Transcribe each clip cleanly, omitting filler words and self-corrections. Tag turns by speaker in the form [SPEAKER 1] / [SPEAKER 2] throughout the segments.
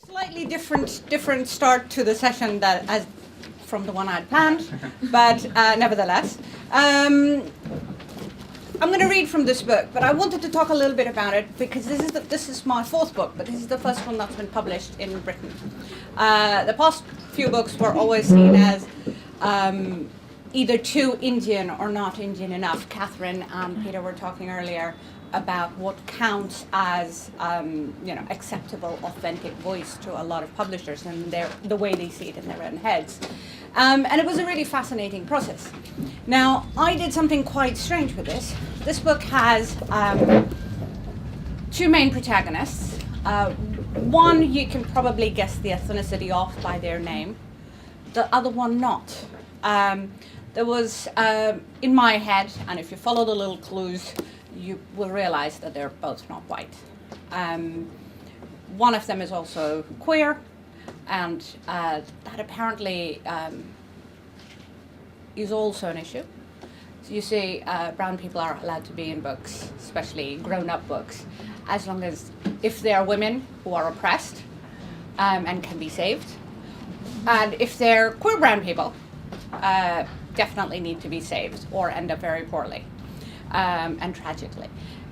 [SPEAKER 1] Slightly different start to the session from the one I had planned, but nevertheless. I'm going to read from this book, but I wanted to talk a little bit about it because this is my fourth book, but this is the first one that's been published in Britain. The past few books were always seen as either too Indian or not Indian enough. Catherine and Peter were talking earlier about what counts as acceptable, authentic voice to a lot of publishers and the way they see it in their own heads. And it was a really fascinating process. Now, I did something quite strange with this. This book has two main protagonists. One you can probably guess the ethnicity of by their name. The other one not. There was, in my head, and if you follow the little clues, you will realize that they're both not white. One of them is also queer, and that apparently is also an issue. So you see, brown people are allowed to be in books, especially grown-up books, as long as if they are women who are oppressed and can be saved. And if they're queer brown people, definitely need to be saved or end up very poorly and tragically.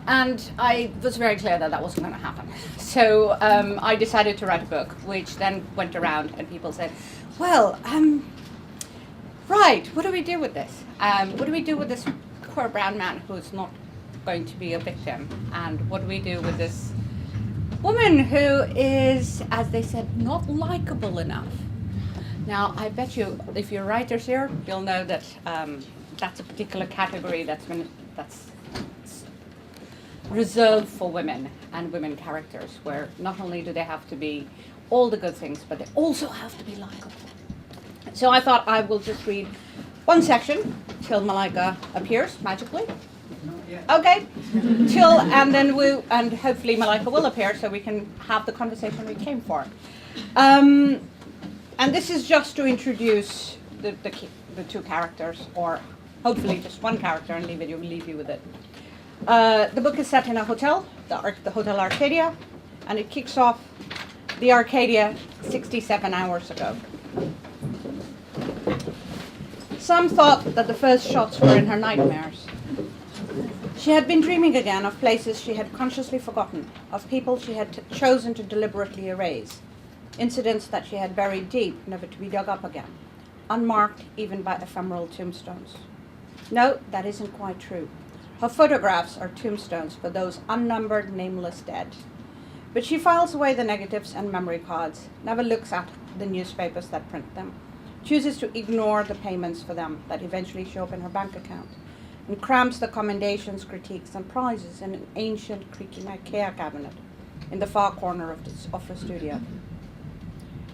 [SPEAKER 1] And I was very clear that that wasn't going to happen. So I decided to write a book, which then went around and people said, well, right, what do we do with this? What do we do with this queer brown man who's not going to be a victim? And what do we do with this woman who is, as they said, not likable enough? Now, I bet you, if you're writers here, you'll know that that's a particular category that's reserved for women and women characters, where not only do they have to be all the good things, but they also have to be likable. So I thought I will just read one section till Malika appears magically. Okay, and hopefully Malika will appear so we can have the conversation we came for. And this is just to introduce the two characters, or hopefully just one character, and leave you with it. The book is set in a hotel, the Hotel Arcadia, and it kicks off the Arcadia 67 hours ago. Some thought that the first shots were in her nightmares. She had been dreaming again of places she had consciously forgotten, of people she had chosen to deliberately erase, incidents that she had buried deep, never to be dug up again, unmarked even by ephemeral tombstones. No, that isn't quite true. Her photographs are tombstones for those unnumbered, nameless dead. But she files away the negatives and memory cards, never looks at the newspapers that print them, chooses to ignore the payments for them that eventually show up in her bank account, and cramps the commendations, critiques, and prizes in an ancient, creaking IKEA cabinet in the far corner of her studio.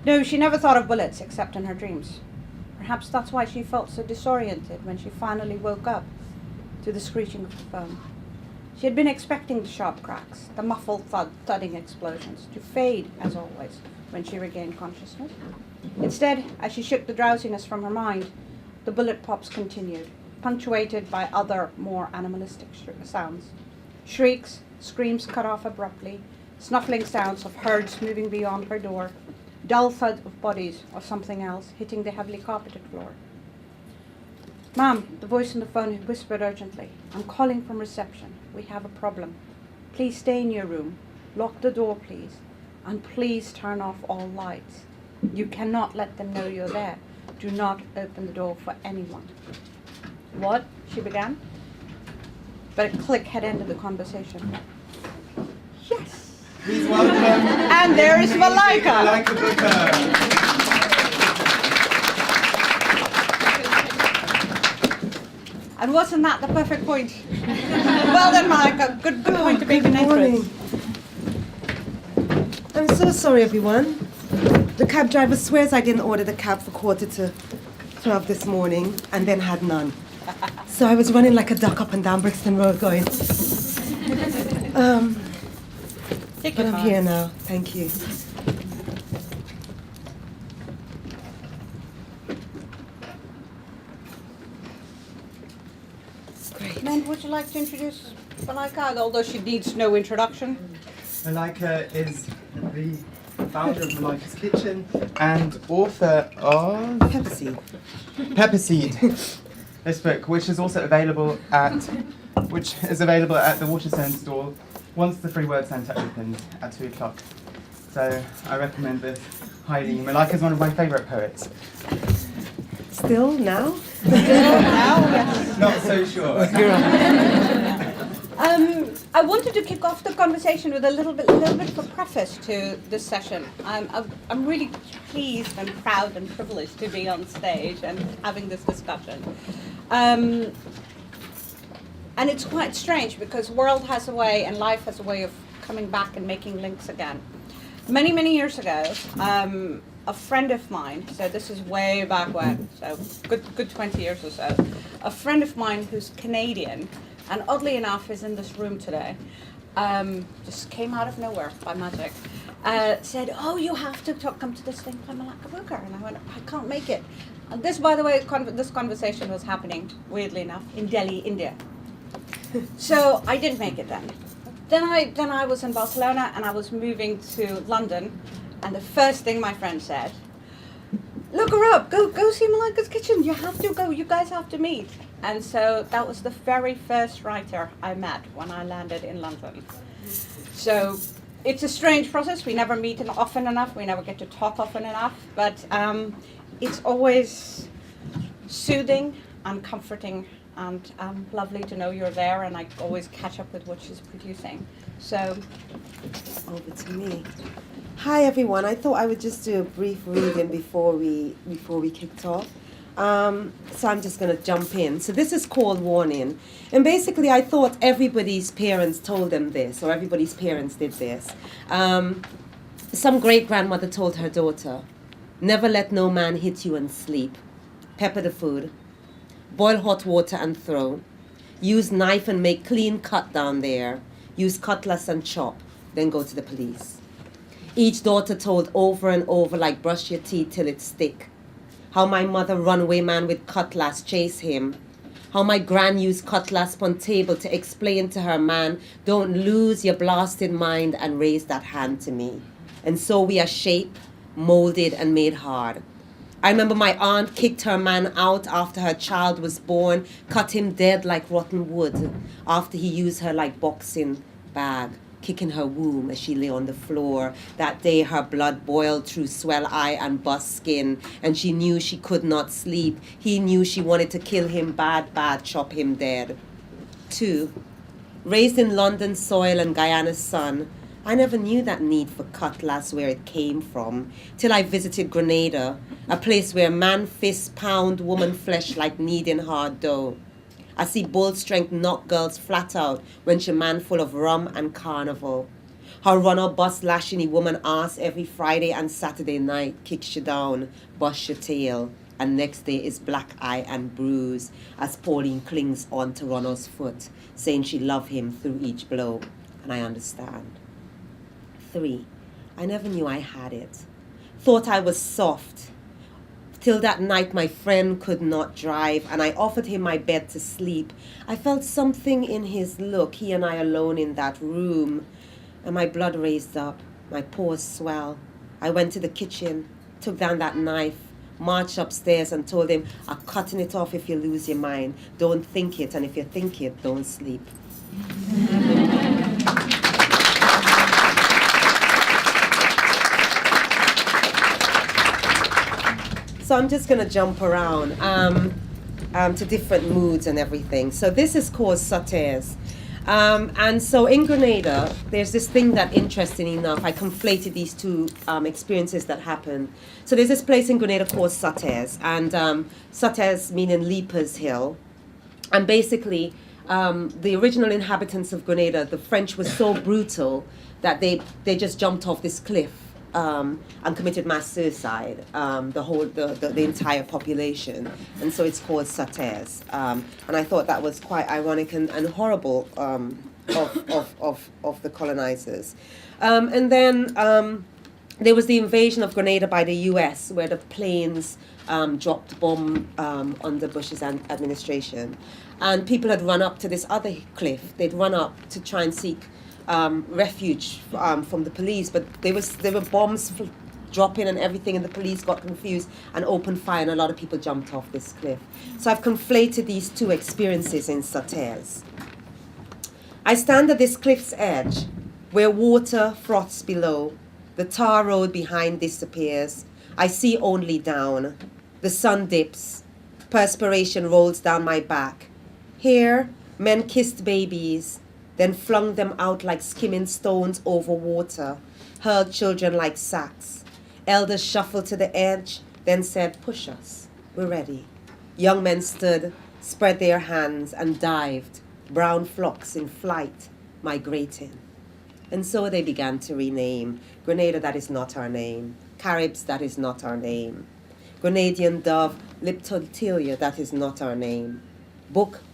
[SPEAKER 1] No, she never thought of bullets except in her dreams. Perhaps that's why she felt so disoriented when she finally woke up to the screeching of the phone. She had been expecting the sharp cracks, the muffled thudding explosions, to fade, as always, when she regained consciousness. Instead, as she shook the drowsiness from her mind, the bullet pops continued, punctuated by other, more animalistic sounds. Shrieks, screams cut off abruptly, snuffling sounds of herds moving beyond her door, dull thud of bodies or something else hitting the heavily carpeted floor. "Ma'am," the voice on the phone whispered urgently. "I'm calling from reception. We have a problem. Please stay in your room. Lock the door, please. And please turn off all lights. You cannot let them know you're there. Do not open the door for anyone." "What?" she began. But a click had ended the conversation. Yes!
[SPEAKER 2] Please welcome.
[SPEAKER 1] And there is Malika.
[SPEAKER 2] Malika Booker.
[SPEAKER 1] And wasn't that the perfect point? Well done, Malika. Good point to make an entrance.
[SPEAKER 3] I'm so sorry, everyone. The cab driver swears I didn't order the cab for 11:45 this morning and then had none. So I was running like a duck up and down Brixton Road going, but I'm here now. Thank you. Great.
[SPEAKER 1] Then would you like to introduce Malika, although she needs no introduction?
[SPEAKER 2] Malika is the founder of Malika's Kitchen and author of
[SPEAKER 3] Pepper seed.
[SPEAKER 2] Pepper Seed, this book, which is also available at the Waterstone stall once the free word centre opens at 2 o'clock. So I recommend this highly. Malika is one of my favourite poets.
[SPEAKER 3] Still now?
[SPEAKER 2] Not so sure.
[SPEAKER 1] I wanted to kick off the conversation with a little bit of a preface to this session. I'm really pleased and proud and privileged to be on stage and having this discussion. And it's quite strange because world has a way and life has a way of coming back and making links again. Many, many years ago, a friend of mine, so this is way back when, so good 20 years or so, a friend of mine who's Canadian, and oddly enough is in this room today, just came out of nowhere by magic, said, oh, you have to come to this thing by Malika Booker. And I went, I can't make it. And this, by the way, this conversation was happening, weirdly enough, in Delhi, India. So I didn't make it then. Then I was in Barcelona and I was moving to London, and the first thing my friend said, look her up, go see Malika's Kitchen, you have to go, you guys have to meet. And so that was the very first writer I met when I landed in London. So it's a strange process, we never meet often enough, we never get to talk often enough, but it's always soothing and comforting and lovely to know you're there, and I always catch up with what she's producing. So,
[SPEAKER 3] Over to me. Hi everyone. I thought I would just do a brief reading before we kicked off. So I'm just going to jump in. So this is called Warning. And basically I thought everybody's parents told them this, or everybody's parents did this. Some great-grandmother told her daughter, never let no man hit you and sleep. Pepper the food. Boil hot water and throw. Use knife and make clean cut down there. Use cutlass and chop. Then go to the police. Each daughter told over and over like brush your teeth till it stick. How my mother runaway man with cutlass chase him. How my gran used cutlass on table to explain to her man, don't lose your blasted mind and raise that hand to me. And so we are shaped, molded and made hard. I remember my aunt kicked her man out after her child was born, cut him dead like rotten wood, after he used her like boxing bag, kicking her womb as she lay on the floor. That day her blood boiled through swell eye and bust skin, and she knew she could not sleep. He knew she wanted to kill him bad, chop him dead. 2. Raised in London soil and Guyana's sun, I never knew that need for cutlass where it came from, till I visited Grenada, a place where man fists pound woman flesh like kneading hard dough. I see bold strength knock girls flat out when she man full of rum and carnival. Her runner bust lashing a woman ass every Friday and Saturday night, kicks you down, bust your tail, and next day is black eye and bruise as Pauline clings on to runner's foot, saying she love him through each blow, and I understand. 3. I never knew I had it. Thought I was soft. Till that night my friend could not drive, and I offered him my bed to sleep. I felt something in his look, he and I alone in that room, and my blood raised up, my pores swell. I went to the kitchen, took down that knife, marched upstairs and told him, I'm cutting it off if you lose your mind. Don't think it, and if you think it, don't sleep. So I'm just going to jump around to different moods and everything. So this is called sautères. And so in Grenada, there's this thing that, interesting enough, I conflated these two experiences that happened. So there's this place in Grenada called Sautères, and Sautères meaning Leapers Hill. And basically, the original inhabitants of Grenada, the French was so brutal that they just jumped off this cliff. And committed mass suicide, the entire population, and so it's called sautères. And I thought that was quite ironic and horrible of the colonizers. And then there was the invasion of Grenada by the U.S., where the planes dropped bomb on the Bush's administration. And people had run up to this other cliff. They'd run up to try and seek refuge from the police, but there were bombs dropping and everything, and the police got confused and opened fire, and a lot of people jumped off this cliff. So I've conflated these two experiences in sauteurs. I stand at this cliff's edge, where water froths below. The tar road behind disappears. I see only down. The sun dips. Perspiration rolls down my back. Here, men kissed babies, then flung them out like skimming stones over water, hurled children like sacks. Elders shuffled to the edge, then said, "Push us, we're ready." Young men stood, spread their hands, and dived, brown flocks in flight, migrating. And so they began to rename. Grenada, that is not our name. Caribs, that is not our name. Grenadian dove, Liptotilia, that is not our name.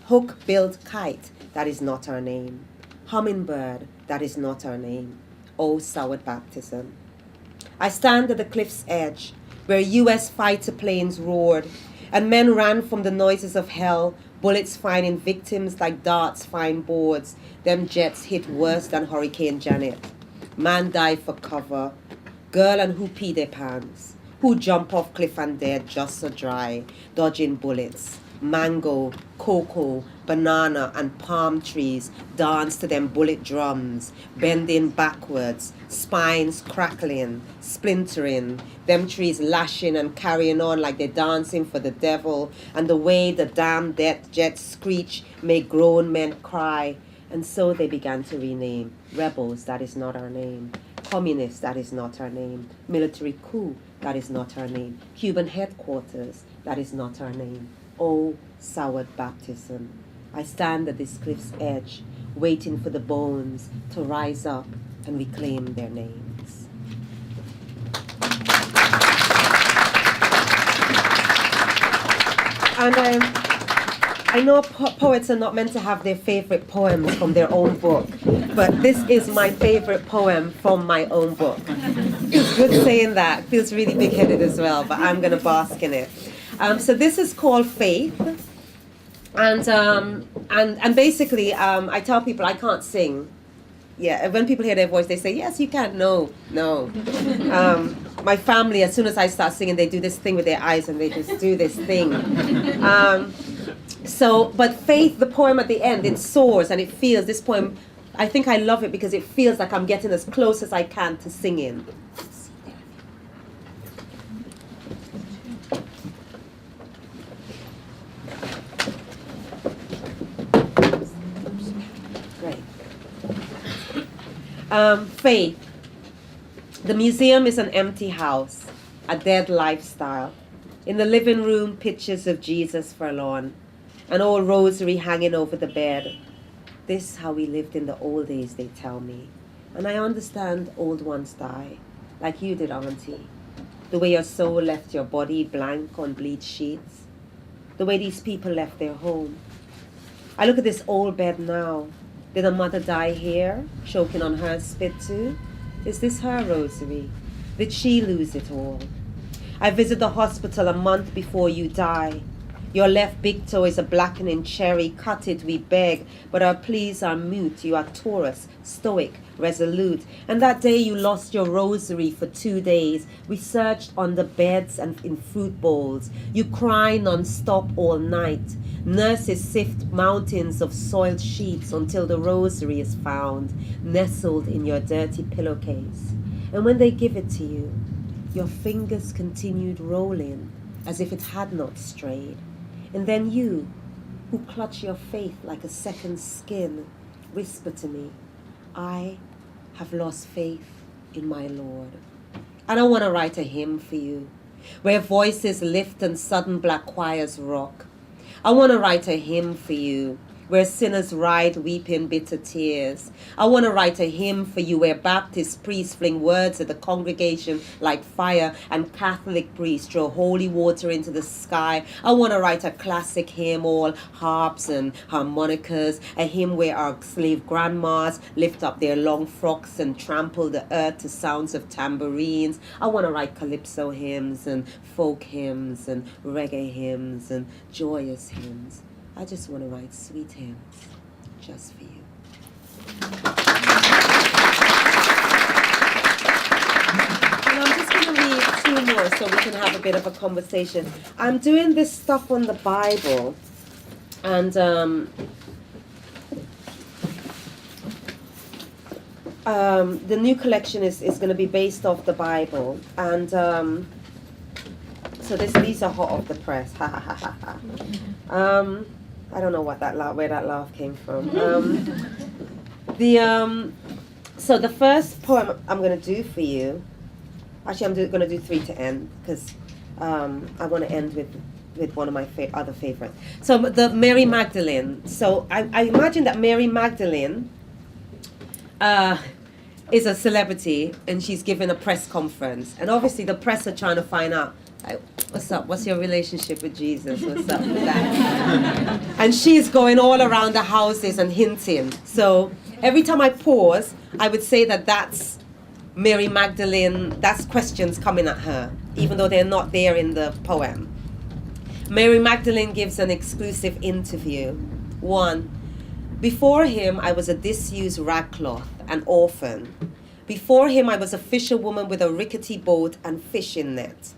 [SPEAKER 3] Hook-billed kite, that is not our name. Hummingbird, that is not our name. Oh, soured baptism. I stand at the cliff's edge, where U.S. fighter planes roared, and men ran from the noises of hell, bullets finding victims like darts find boards. Them jets hit worse than Hurricane Janet. Man died for cover. Girl and who pee their pants. Who jump off cliff and dead just so dry, dodging bullets. Mango, cocoa, banana, and palm trees dance to them bullet drums, bending backwards, spines crackling, splintering, them trees lashing and carrying on like they're dancing for the devil, and the way the damn death jets screech make grown men cry. And so they began to rename. Rebels, that is not our name. Communists, that is not our name. Military coup, that is not our name. Cuban headquarters, that is not our name. Oh, soured baptism. I stand at this cliff's edge, waiting for the bones to rise up and reclaim their names. And I know poets are not meant to have their favorite poems from their own book, but this is my favorite poem from my own book. It's good saying that. Feels really big-headed as well, but I'm going to bask in it. So this is called Faith, and basically I tell people I can't sing. Yeah, when people hear their voice, they say, "Yes, you can." No. My family, as soon as I start singing, they do this thing with their eyes, and they just do this thing. But Faith, the poem at the end, it soars and it feels, this poem, I think I love it because it feels like I'm getting as close as I can to singing. Great. Faith. The museum is an empty house, a dead lifestyle. In the living room, pictures of Jesus forlorn, an old rosary hanging over the bed. This how we lived in the old days, they tell me. And I understand old ones die, like you did, Auntie. The way your soul left your body blank on bleached sheets. The way these people left their home. I look at this old bed now. Did a mother die here, choking on her spit too? Is this her rosary? Did she lose it all? I visit the hospital a month before you die. Your left big toe is a blackening cherry. Cut it, we beg, but our pleas are mute. You are Taurus, stoic, resolute. And that day you lost your rosary for 2 days. We searched on the beds and in fruit bowls. You cry non-stop all night. Nurses sift mountains of soiled sheets until the rosary is found, nestled in your dirty pillowcase. And when they give it to you, your fingers continued rolling as if it had not strayed. And then you, who clutch your faith like a second skin, whisper to me, I have lost faith in my Lord. And I want to write a hymn for you, where voices lift and sudden black choirs rock. I want to write a hymn for you, where sinners ride weeping bitter tears. I want to write a hymn for you where Baptist priests fling words at the congregation like fire and Catholic priests throw holy water into the sky. I want to write a classic hymn, all harps and harmonicas, a hymn where our slave grandmas lift up their long frocks and trample the earth to sounds of tambourines. I want to write calypso hymns and folk hymns and reggae hymns and joyous hymns. I just want to write sweet hymns just for you. And I'm just going to read 2 more so we can have a bit of a conversation. I'm doing this stuff on the Bible, and the new collection is going to be based off the Bible, and so these are hot off the press. Ha ha ha ha ha. I don't know what where that laugh came from. So the first poem I'm going to do for you, actually I'm going to do 3 to end, because I want to end with one of my other favorites. So the Mary Magdalene. So I imagine that Mary Magdalene is a celebrity, and she's giving a press conference, and obviously the press are trying to find out, like, what's up? What's your relationship with Jesus? What's up with that? And she's going all around the houses and hinting. So every time I pause, I would say that's Mary Magdalene, that's questions coming at her, even though they're not there in the poem. Mary Magdalene gives an exclusive interview. 1. Before him, I was a disused ragcloth, an orphan. Before him, I was a fisherwoman with a rickety boat and fishing net.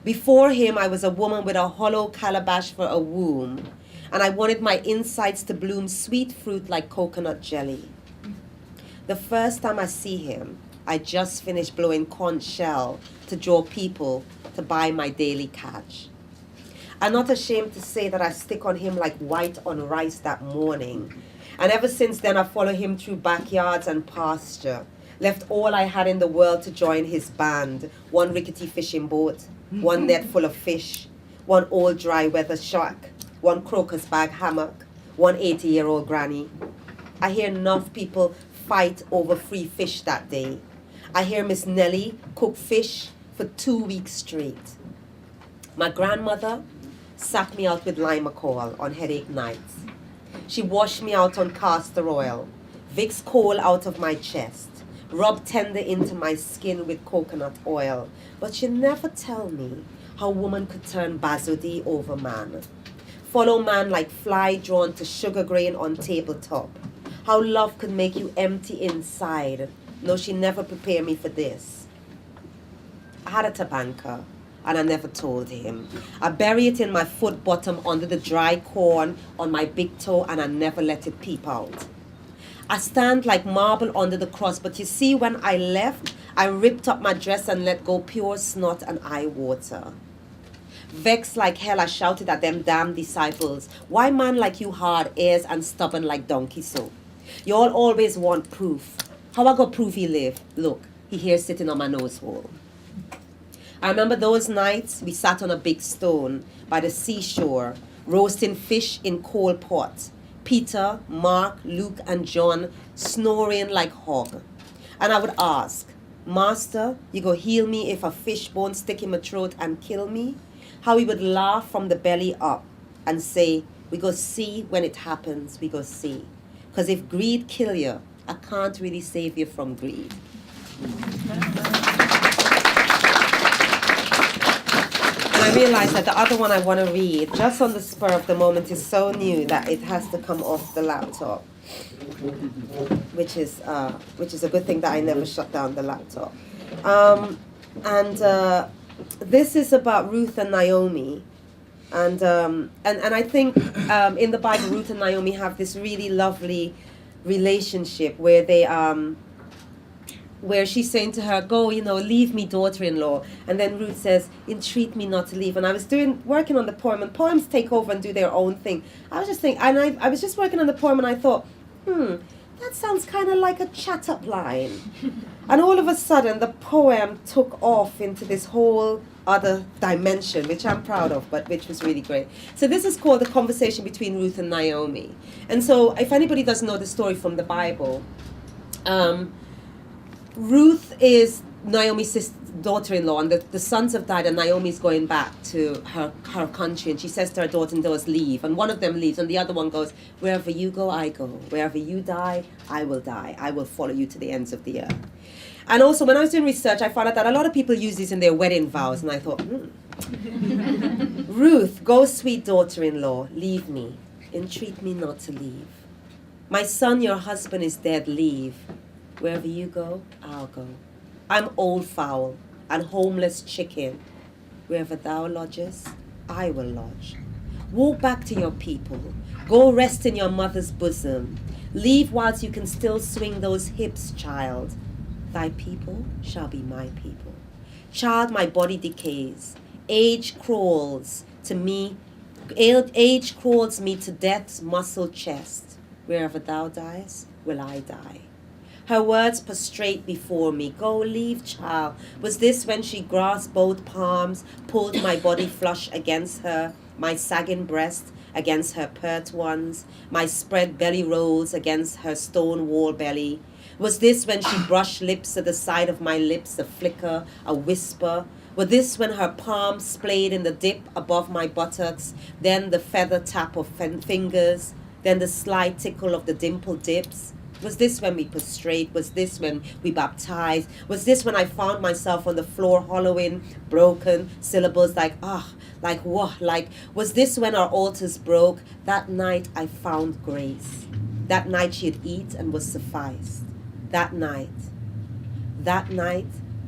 [SPEAKER 3] Before him, I was a woman with a hollow calabash for a womb, and I wanted my insides to bloom sweet fruit like coconut jelly. The first time I see him, I just finished blowing conch shell to draw people to buy my daily catch. I'm not ashamed to say that I stick on him like white on rice that morning, and ever since then I follow him through backyards and pasture, left all I had in the world to join his band, 1 rickety fishing boat, 1 net full of fish, 1 old dry weather shack, 1 crocus bag hammock, 1 80-year-old granny. I hear enough people fight over free fish that day. I hear Miss Nellie cook fish for 2 weeks straight. My grandmother sat me out with Limacol on headache nights. She washed me out on castor oil, Vicks coal out of my chest, rubbed tender into my skin with coconut oil. But she never tell me how woman could turn Bazodi over man. Follow man like fly drawn to sugar grain on tabletop. How love could make you empty inside. No, she never prepared me for this. I had a tabanka, and I never told him. I bury it in my foot bottom under the dry corn on my big toe, and I never let it peep out. I stand like marble under the cross, but you see, when I left, I ripped up my dress and let go pure snot and eye water. Vexed like hell, I shouted at them damn disciples, why man like you hard ears and stubborn like donkey so? You all always want proof. How I got proof he live? Look, he here sitting on my nose hole. I remember those nights we sat on a big stone by the seashore, roasting fish in coal pot. Peter, Mark, Luke, and John snoring like hog. And I would ask, Master, you go heal me if a fish bone stick in my throat and kill me? How he would laugh from the belly up and say, we go see when it happens, we go see. Because if greed kill you, I can't really save you from greed. And I realized that the other one I want to read, just on the spur of the moment, is so new that it has to come off the laptop, which is a good thing that I never shut down the laptop. This is about Ruth and Naomi, and I think in the Bible, Ruth and Naomi have this really lovely relationship where they where she's saying to her, go, leave me, daughter-in-law. And then Ruth says, entreat me not to leave. And I was working on the poem, and poems take over and do their own thing. I was just thinking, and I was just working on the poem, and I thought, that sounds kind of like a chat-up line. And all of a sudden, the poem took off into this whole other dimension, which I'm proud of, but which was really great. So this is called The Conversation Between Ruth and Naomi. And so if anybody doesn't know the story from the Bible, Ruth is Naomi's daughter-in-law, and the sons have died, and Naomi's going back to her country, and she says to her daughter-in-laws, leave, and one of them leaves, and the other one goes, wherever you go, I go. Wherever you die, I will die. I will follow you to the ends of the earth. And also, when I was doing research, I found out that a lot of people use these in their wedding vows, and I thought, Ruth, go, sweet daughter-in-law, leave me. Entreat me not to leave. My son, your husband, is dead, leave. Wherever you go, I'll go. I'm old fowl and homeless chicken. Wherever thou lodgest, I will lodge. Walk back to your people. Go rest in your mother's bosom. Leave whilst you can still swing those hips, child. Thy people shall be my people. Child, my body decays. Age crawls to me. Age crawls me to death's muscle chest. Wherever thou diest, will I die. Her words prostrate before me. Go, leave, child. Was this when she grasped both palms, pulled my body flush against her, my sagging breast against her pert ones, my spread belly rolls against her stone wall belly? Was this when she brushed lips at the side of my lips, a flicker, a whisper? Was this when her palms splayed in the dip above my buttocks, then the feather tap of fingers, then the slight tickle of the dimple dips? Was this when we prostrate? Was this when we baptized? Was this when I found myself on the floor hollowing broken syllables like, like what? Like, was this when our altars broke? That night I found grace. That night she'd eat and was sufficed. That night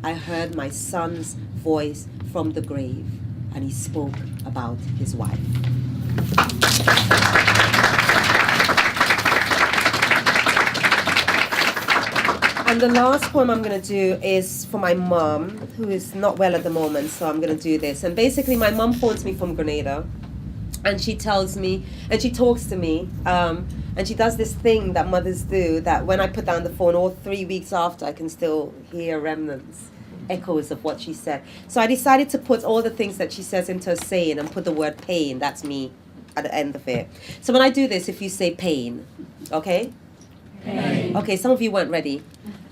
[SPEAKER 3] I heard my son's voice from the grave, and he spoke about his wife. And the last poem I'm going to do is for my mom, who is not well at the moment, so I'm going to do this. And basically, my mom phones me from Grenada, and she tells me, and she talks to me, and she does this thing that mothers do, that when I put down the phone, all 3 weeks after, I can still hear remnants, echoes of what she said. So I decided to put all the things that she says into a saying and put the word pain, that's me, at the end of it. So when I do this, if you say pain, okay? Pain. Okay, some of you weren't ready.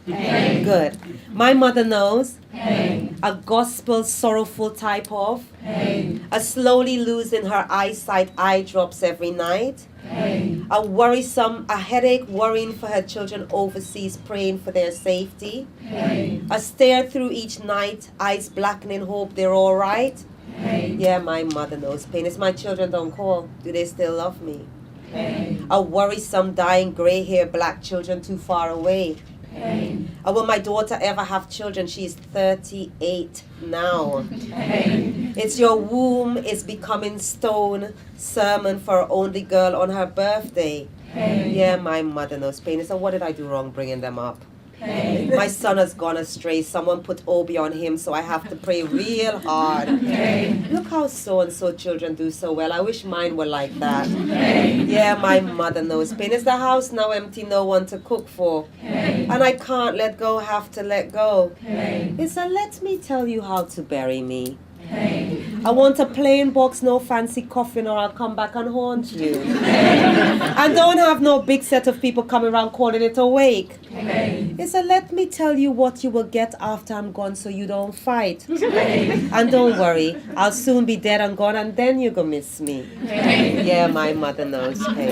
[SPEAKER 3] Pain. Good. My mother knows. Pain. A gospel sorrowful type of. Pain. A slowly losing her eyesight, eye drops every night. Pain. A headache worrying for her children overseas, praying for their safety. Pain. A stare through each night, eyes blackening, hope they're all right. Pain. Yeah, my mother knows pain. It's my children don't call. Do they still love me? Pain. A worrisome, dying, grey-haired black children too far away. Pain. Will my daughter ever have children? She's 38 now. Pain. It's your womb is becoming stone. Sermon for our only girl on her birthday. Pain. Yeah, my mother knows pain. So what did I do wrong bringing them up? Pain. My son has gone astray. Someone put Obi on him, so I have to pray real hard. Pain. Look how so-and-so children do so well. I wish mine were like that. Pain. Yeah, my mother knows pain. Is the house now empty, no one to cook for? Pain. And I can't let go, have to let go. Pain. It's a let me tell you how to bury me. Pain. I want a plain box, no fancy coffin, or I'll come back and haunt you. I don't have no big set of people coming around calling it awake. Pain. It's a let me tell you what you will get after I'm gone so you don't fight. Pain. And don't worry, I'll soon be dead and gone and then you go miss me. Pain. Yeah, my mother knows pain.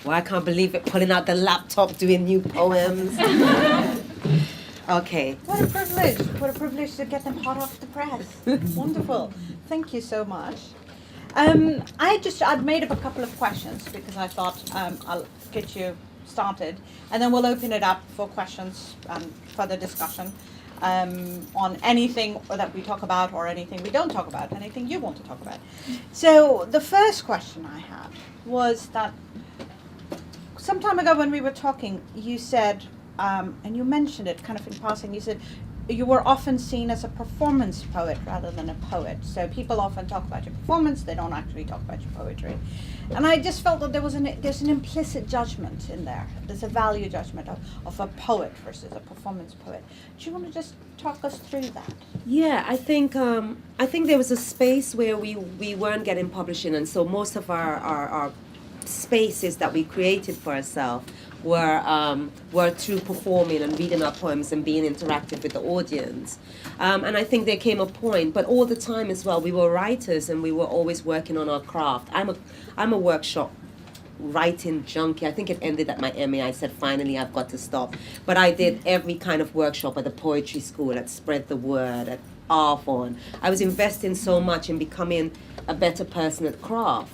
[SPEAKER 3] I can't believe it, pulling out the laptop, doing new poems. Okay.
[SPEAKER 1] What a privilege. What a privilege to get them hot off the press. Wonderful. Thank you so much. I'd made up a couple of questions because I thought I'll get you started, and then we'll open it up for questions and further discussion on anything that we talk about or anything we don't talk about, anything you want to talk about. So the first question I had was that some time ago when we were talking, you said, and you mentioned it kind of in passing, you said, you were often seen as a performance poet rather than a poet. So people often talk about your performance, they don't actually talk about your poetry. And I just felt that there's an implicit judgment in there. There's a value judgment of a poet versus a performance poet. Do you want to just talk us through that?
[SPEAKER 3] Yeah, I think there was a space where we weren't getting publishing, and so most of our spaces that we created for ourselves were through performing and reading our poems and being interactive with the audience. And I think there came a point, but all the time as well, we were writers and we were always working on our craft. I'm a workshop writing junkie. I think it ended at my MA. I said, finally, I've got to stop. But I did every kind of workshop at the poetry school, at Spread the Word, at Arvon. I was investing so much in becoming a better person at craft.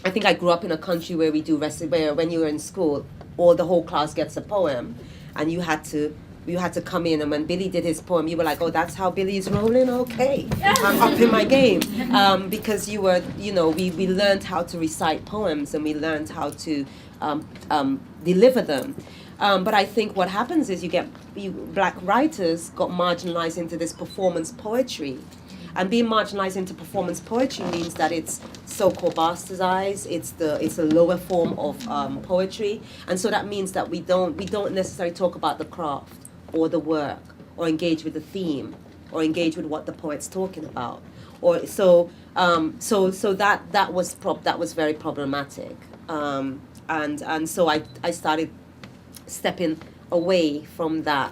[SPEAKER 3] I think I grew up in a country where we do where when you were in school, the whole class gets a poem, and you had to come in, and when Billy did his poem, you were like, oh, that's how Billy's rolling? Okay, I'm up in my game. Because we learned how to recite poems, and we learned how to deliver them. But I think what happens is black writers got marginalized into this performance poetry. And being marginalized into performance poetry means that it's so-called bastardized. It's a lower form of poetry, and so that means that we don't necessarily talk about the craft or the work or engage with the theme or engage with what the poet's talking about. Or so that was very problematic. And so I started stepping away from that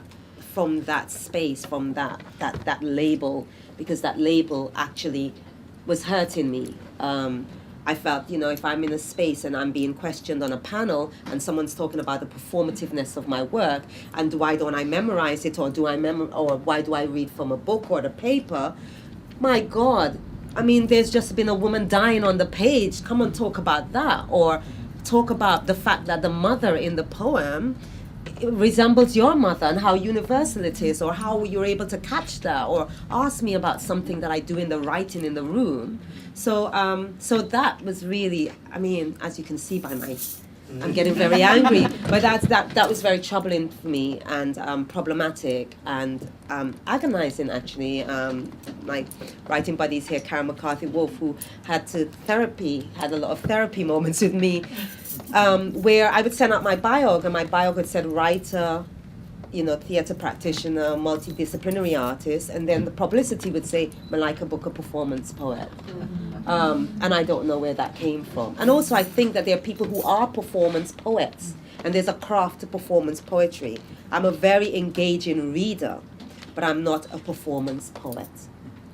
[SPEAKER 3] space, from that label, because that label actually was hurting me. I felt, if I'm in a space and I'm being questioned on a panel and someone's talking about the performativeness of my work, and why don't I memorize it, or why do I read from a book or the paper? My God, I mean, there's just been a woman dying on the page. Come and talk about that, or talk about the fact that the mother in the poem resembles your mother and how universal it is, or how you're able to catch that, or ask me about something that I do in the writing in the room. So that was really, I mean, as you can see by I'm getting very angry, but that was very troubling for me, and problematic, and agonizing actually. My writing buddies here, Karen McCarthy-Wolf, who had a lot of therapy moments with me, where I would send out my biog, and my biog had said writer, theatre practitioner, multidisciplinary artist, and then the publicity would say Malika Booker, performance poet. And I don't know where that came from. And also I think that there are people who are performance poets, and there's a craft to performance poetry. I'm a very engaging reader, but I'm not a performance poet.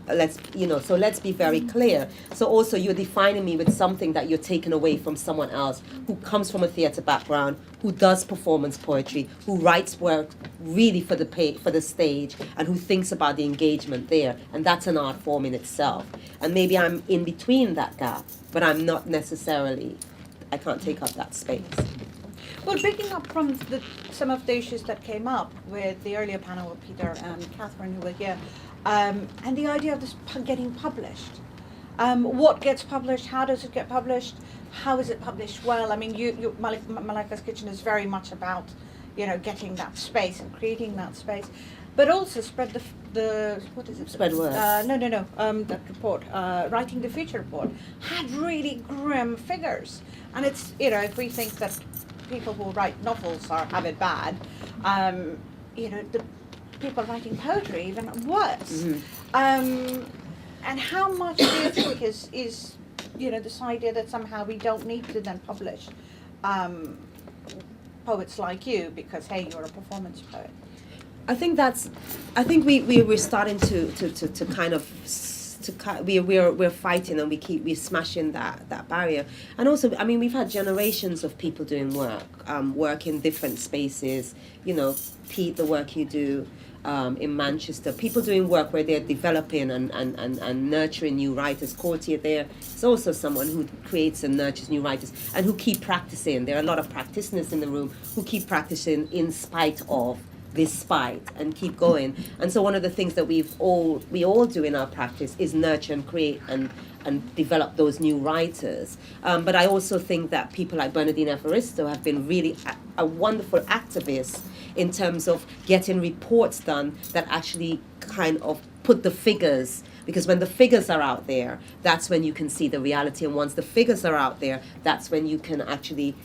[SPEAKER 3] So let's be very clear. So also you're defining me with something that you're taking away from someone else who comes from a theatre background, who does performance poetry, who writes work really for the stage, and who thinks about the engagement there. And that's an art form in itself. And maybe I'm in between that gap, but I'm not necessarily, I can't take up that space.
[SPEAKER 1] Well, picking up from some of the issues that came up with the earlier panel with Peter and Catherine, who were here, and the idea of this getting published. What gets published? How does it get published? How is it published well? I mean, Malika's Kitchen is very much about, getting that space and creating that space, but also spread the what is it?
[SPEAKER 3] Spread word.
[SPEAKER 1] That report, Writing the Future report, had really grim figures, and it's if we think that people who write novels have it bad, the people writing poetry even worse. Mm-hmm. And how much do you think is this idea that somehow we don't need to then publish poets like you because hey, you're a performance poet?
[SPEAKER 3] I think we're starting to kind of we're fighting, and we're smashing that barrier. And also, I mean, we've had generations of people doing work in different spaces. Pete, the work you do in Manchester, people doing work where they're developing and nurturing new writers. Courtier there is also someone who creates and nurtures new writers, and who keep practicing. There are a lot of practitioners in the room who keep practicing in spite of despite, and keep going. And so one of the things that we all do in our practice is nurture and create and develop those new writers. But I also think that people like Bernardine Evaristo have been really a wonderful activist in terms of getting reports done that actually kind of put the figures, because when the figures are out there, that's when you can see the reality. And once the figures are out there, that's when you can actually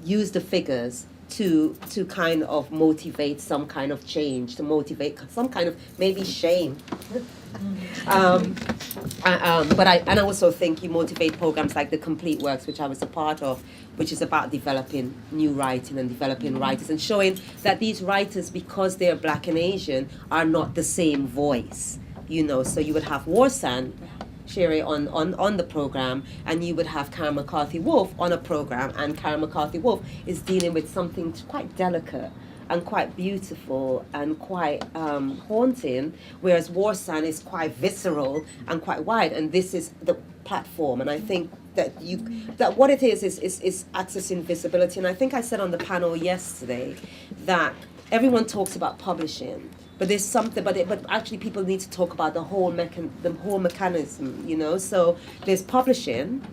[SPEAKER 3] use the figures to kind of motivate some kind of change, to motivate some kind of maybe shame. But I also think you motivate programs like the Complete Works, which I was a part of, which is about developing new writing and developing writers and showing that these writers, because they're Black and Asian, are not the same voice. So you would have Warsan Sherry on the program, and you would have Karen McCarthy Wolf on a program, and Karen McCarthy Wolf is dealing with something quite delicate and quite beautiful and quite haunting, whereas Warsan is quite visceral and quite wide, and this is the platform. And I think that what it is accessing visibility. And I think I said on the panel yesterday that everyone talks about publishing, but there's something, but actually people need to talk about the whole mechanism, So there's publishing,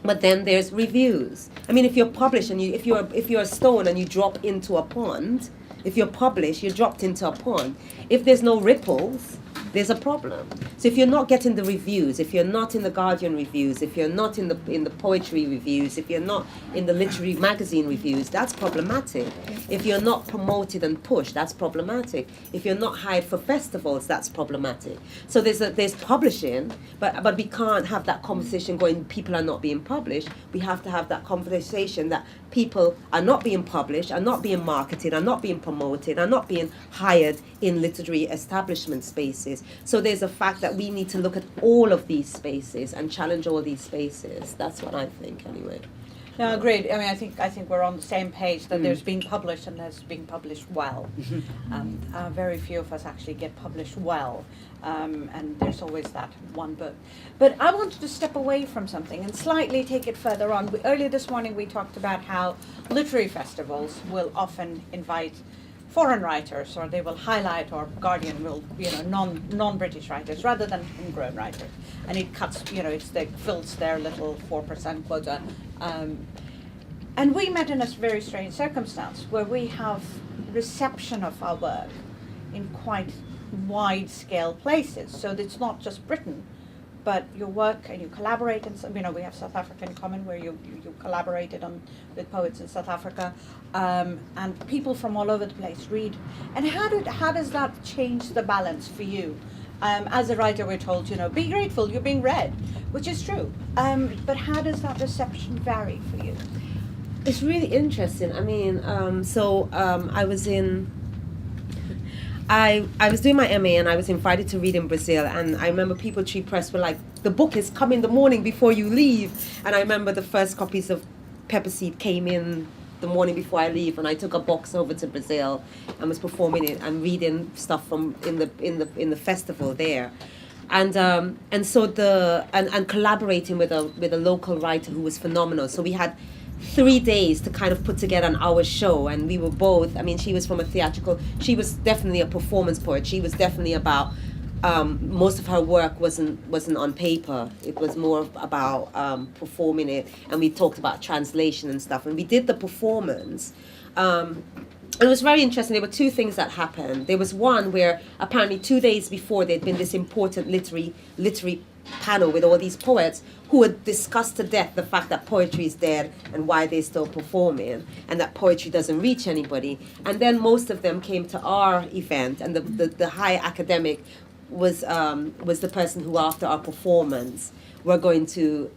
[SPEAKER 3] but then there's reviews. I mean, if you're published and if you're a stone and you drop into a pond, if you're published, you're dropped into a pond. If there's no ripples, there's a problem. So if you're not getting the reviews, if you're not in the Guardian reviews, if you're not in the poetry reviews, if you're not in the literary magazine reviews, that's problematic. If you're not promoted and pushed, that's problematic. If you're not hired for festivals, that's problematic. So there's publishing, but we can't have that conversation going, people are not being published. We have to have that conversation that people are not being published, are not being marketed, are not being promoted, are not being hired in literary establishment spaces. So there's a fact that we need to look at all of these spaces and challenge all these spaces. That's what I think, anyway.
[SPEAKER 1] No, agreed. I mean, I think we're on the same page that there's being published and there's being published well. Very few of us actually get published well, and there's always that one book. But I wanted to step away from something and slightly take it further on. Earlier this morning we talked about how literary festivals will often invite foreign writers, or they will highlight, or Guardian will, non-British writers rather than homegrown writers, and it cuts, it fills their little 4% quota. And we met in a very strange circumstance where we have reception of our work in quite wide-scale places. So it's not just Britain, but you work and you collaborate, and we have South Africa in common, where you collaborated with poets in South Africa, and people from all over the place read. And how does that change the balance for you? As a writer, we're told, be grateful, you're being read, which is true. But how does that reception vary for you?
[SPEAKER 3] It's really interesting. I mean, I was in. I was doing my MA and I was invited to read in Brazil, and I remember People Tree Press were like, the book is coming the morning before you leave. And I remember the first copies of Pepper Seed came in the morning before I leave, and I took a box over to Brazil and was performing it and reading stuff from in the festival there. And collaborating with a local writer who was phenomenal. So we had 3 days to kind of put together an hour show, and we were both, she was from a theatrical, she was definitely a performance poet. She was definitely about, most of her work wasn't on paper. It was more about performing it, and we talked about translation and stuff, and we did the performance. It was very interesting. There were two things that happened. There was one where apparently 2 days before there'd been this important literary panel with all these poets who had discussed to death the fact that poetry is dead and why they're still performing, and that poetry doesn't reach anybody. And then most of them came to our event, and the high academic was the person who, after our performance, was going to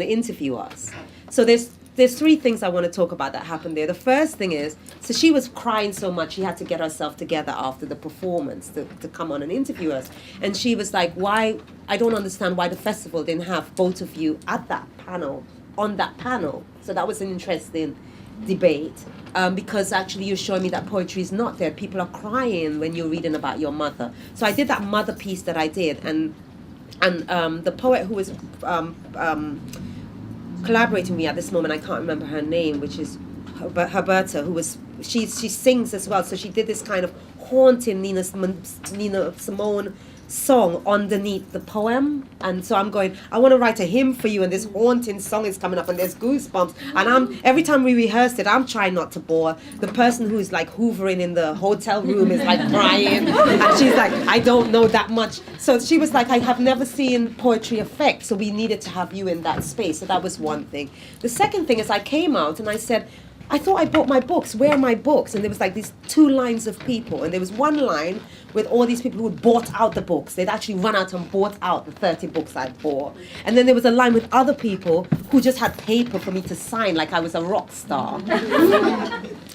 [SPEAKER 3] interview us. So there's three things I want to talk about that happened there. The first thing is, so she was crying so much she had to get herself together after the performance to come on and interview us. And she was like, why, I don't understand why the festival didn't have both of you at that panel, on that panel. So that was an interesting debate, because actually you're showing me that poetry is not there. People are crying when you're reading about your mother. So I did that mother piece that I did, and the poet who was collaborating with me at this moment, I can't remember her name, which is Herberta, who was she sings as well. So she did this kind of haunting Nina Simone song underneath the poem, and so I'm going, I want to write a hymn for you, and this haunting song is coming up, and there's goosebumps, and every time we rehearsed it, I'm trying not to bore. The person who's like hoovering in the hotel room is like crying, and she's like, I don't know that much. So she was like, I have never seen poetry affect, so we needed to have you in that space. So that was one thing. The second thing is I came out and I said, I thought I bought my books. Where are my books? And there was like these two lines of people. And there was one line with all these people who had bought out the books. They'd actually run out and bought out the 30 books I bought. And then there was a line with other people who just had paper for me to sign like I was a rock star.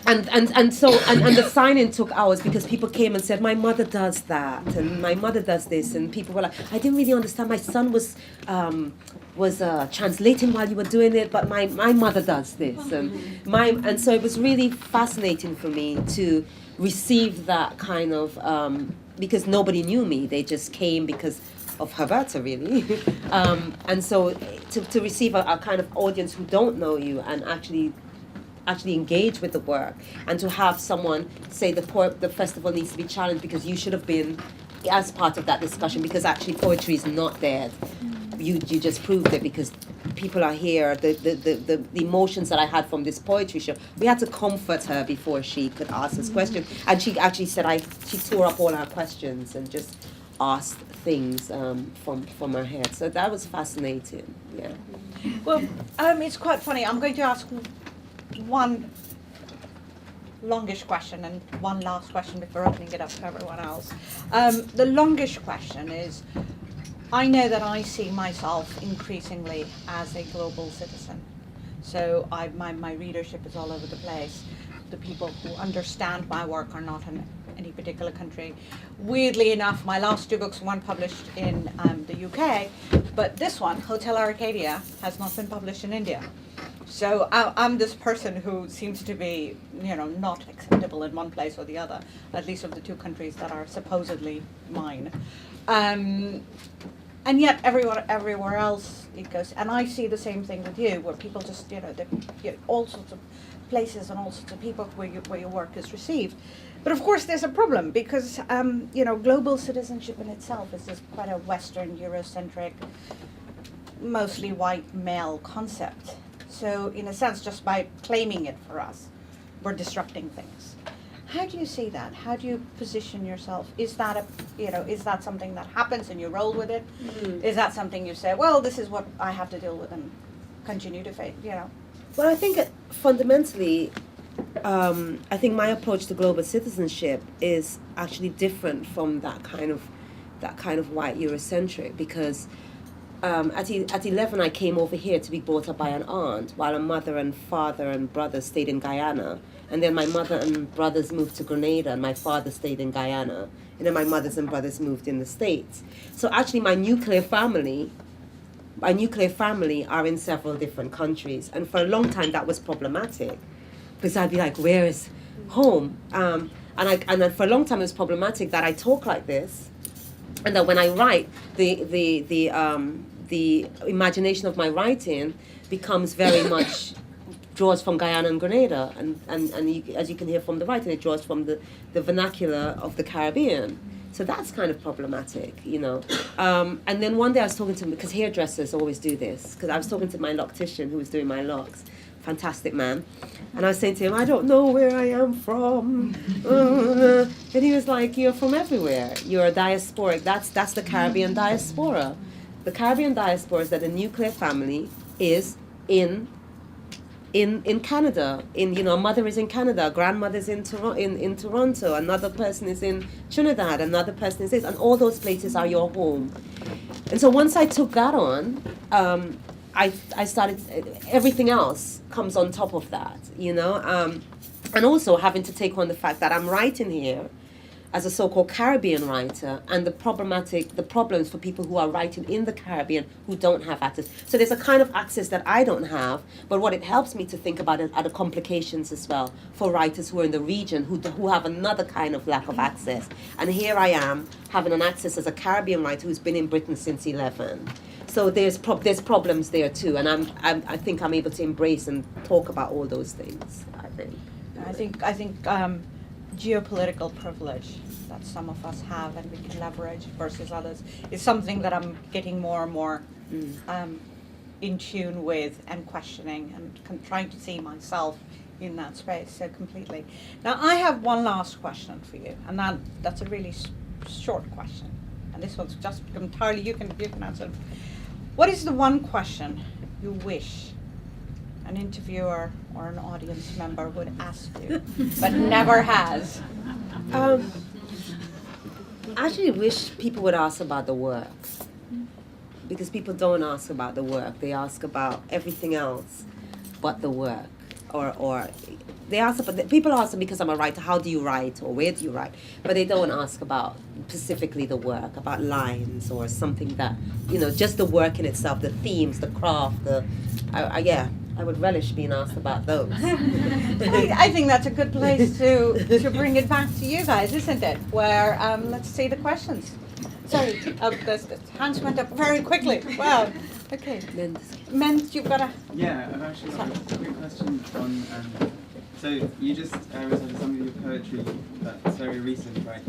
[SPEAKER 3] And the signing took hours because people came and said, my mother does that, and my mother does this. And people were like, I didn't really understand. My son was translating while you were doing it, but my mother does this, and so it was really fascinating for me to receive that kind of because nobody knew me, they just came because of Herberta, really, and so to receive a kind of audience who don't know you and actually engage with the work, and to have someone say the festival needs to be challenged because you should have been as part of that discussion, because actually poetry is not dead. You just proved it because people are here. The emotions that I had from this poetry show, we had to comfort her before she could ask us questions. And she actually said she tore up all her questions and just asked things from her head. So that was fascinating. Yeah.
[SPEAKER 1] Well, it's quite funny. I'm going to ask one longish question and one last question before opening it up to everyone else. The longish question is, I know that I see myself increasingly as a global citizen. So my readership is all over the place. The people who understand my work are not in any particular country. Weirdly enough, my last two books weren't published in the UK, but this one, Hotel Arcadia, has not been published in India. So I'm this person who seems to be, not acceptable in one place or the other, at least of the two countries that are supposedly mine. And yet everywhere else it goes. And I see the same thing with you, where people just, all sorts of places and all sorts of people where your work is received. But of course there's a problem because, global citizenship in itself is just quite a Western, Eurocentric, mostly white male concept. So in a sense, just by claiming it for us, we're disrupting things. How do you see that? How do you position yourself? Is that is that something that happens and you roll with it? Mm-hmm. Is that something you say, well, this is what I have to deal with and continue to face,
[SPEAKER 3] Well, I think fundamentally, I think my approach to global citizenship is actually different from that kind of white Eurocentric, because at 11 I came over here to be brought up by an aunt, while a mother and father and brother stayed in Guyana. And then my mother and brothers moved to Grenada, and my father stayed in Guyana. And then my mothers and brothers moved in the States. So actually my nuclear family are in several different countries. And for a long time that was problematic, because I'd be like, where is home? And for a long time it was problematic that I talk like this, and that when I write, the imagination of my writing becomes very much draws from Guyana and Grenada, and you, as you can hear from the writing, it draws from the vernacular of the Caribbean. So that's kind of problematic, And then one day I was talking to him, because hairdressers always do this, because I was talking to my loctician who was doing my locks, fantastic man, and I was saying to him, I don't know where I am from, and he was like, you're from everywhere, you're a diasporic, that's the Caribbean diaspora. The Caribbean diaspora is that the nuclear family is in Canada, a mother is in Canada, a grandmother's in Toronto, another person is in Trinidad, another person is this, and all those places are your home. And so once I took that on, I started, everything else comes on top of that, and also having to take on the fact that I'm writing here as a so-called Caribbean writer, and the problems for people who are writing in the Caribbean who don't have access. So there's a kind of access that I don't have, but what it helps me to think about are the complications as well for writers who are in the region who have another kind of lack of access. And here I am having an access as a Caribbean writer who's been in Britain since 11. So there's problems there too, and I think I'm able to embrace and talk about all those things, I think.
[SPEAKER 1] I think geopolitical privilege that some of us have and we can leverage versus others is something that I'm getting more and more in tune with and questioning and trying to see myself in that space so completely. Now I have one last question for you, and that's a really short question, and this one's just entirely you can answer. What is the one question you wish an interviewer or an audience member would ask you, but never has?
[SPEAKER 3] I actually wish people would ask about the work, because people don't ask about the work. They ask about everything else but the work. Or they ask about, people ask because I'm a writer, how do you write or where do you write? But they don't ask about specifically the work, about lines or something that, just the work in itself, the themes, the craft, I would relish being asked about those.
[SPEAKER 1] I think that's a good place to bring it back to you guys, isn't it? Where, let's see the questions. Sorry, the hands went up very quickly. Wow. Okay. Men, you've got a...
[SPEAKER 2] Yeah, I've actually got a quick question on... so you just recited some of your poetry that's very recent, right?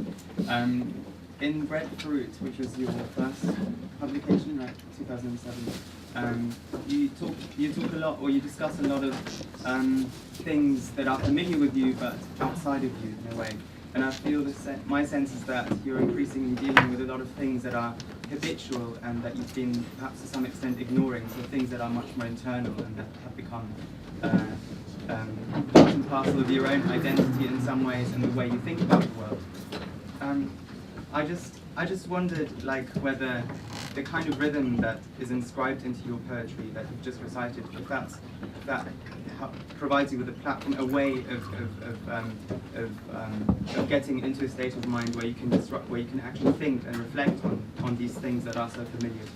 [SPEAKER 2] In Breadfruit, which was your first publication, right, 2007, you talk a lot, or you discuss a lot of things that are familiar with you but outside of you in a way. And I feel my sense is that you're increasingly dealing with a lot of things that are habitual and that you've been perhaps to some extent ignoring, so things that are much more internal and that have become part and parcel of your own identity in some ways and the way you think about the world. I just wondered, whether the kind of rhythm that is inscribed into your poetry that you've just recited, if that provides you with a platform, a way of getting into a state of mind where you can actually think and reflect on these things that are so familiar to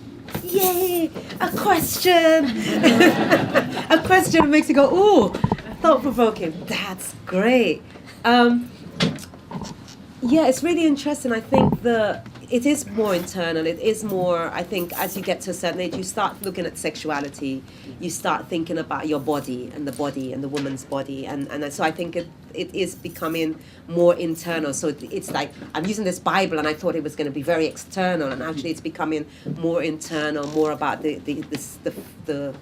[SPEAKER 2] you.
[SPEAKER 3] Yay! A question! A question makes you go, ooh, thought-provoking. That's great. Yeah, it's really interesting. I think it is more internal. It is more, I think, as you get to a certain age, you start looking at sexuality. You start thinking about your body and the woman's body. And so I think it is becoming more internal. So it's like, I'm using this Bible and I thought it was going to be very external. And actually it's becoming more internal, more about the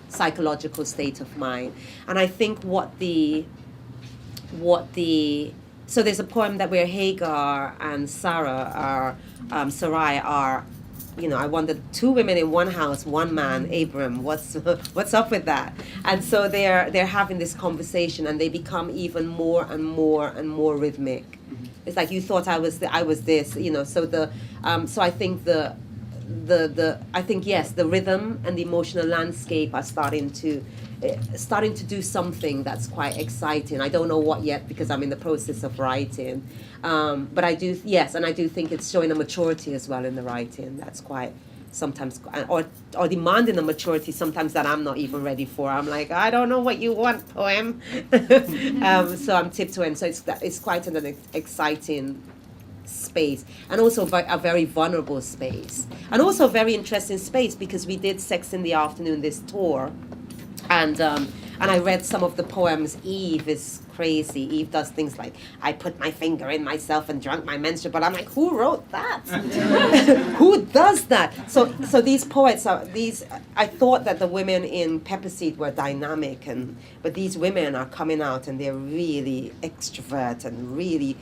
[SPEAKER 3] psychological state of mind. And I think so there's a poem that where Hagar and Sarai are, I wondered, two women in one house, one man, Abram, what's up with that? And so they're having this conversation and they become even more and more and more rhythmic. Mm-hmm. It's like you thought I was this, so I think yes, the rhythm and the emotional landscape are starting to do something that's quite exciting. I don't know what yet because I'm in the process of writing, but I do think it's showing a maturity as well in the writing that's quite sometimes or demanding a maturity sometimes that I'm not even ready for. I'm like, I don't know what you want, poem. So I'm tiptoeing. So it's quite an exciting space, and also a very vulnerable space, and also a very interesting space because we did Sex in the Afternoon, this tour. And I read some of the poems. Eve is crazy. Eve does things like, I put my finger in myself and drank my menstrual. But I'm like, who wrote that? Who does that? So these poets I thought that the women in Pepper Seed were dynamic, but these women are coming out and they're really extrovert and really,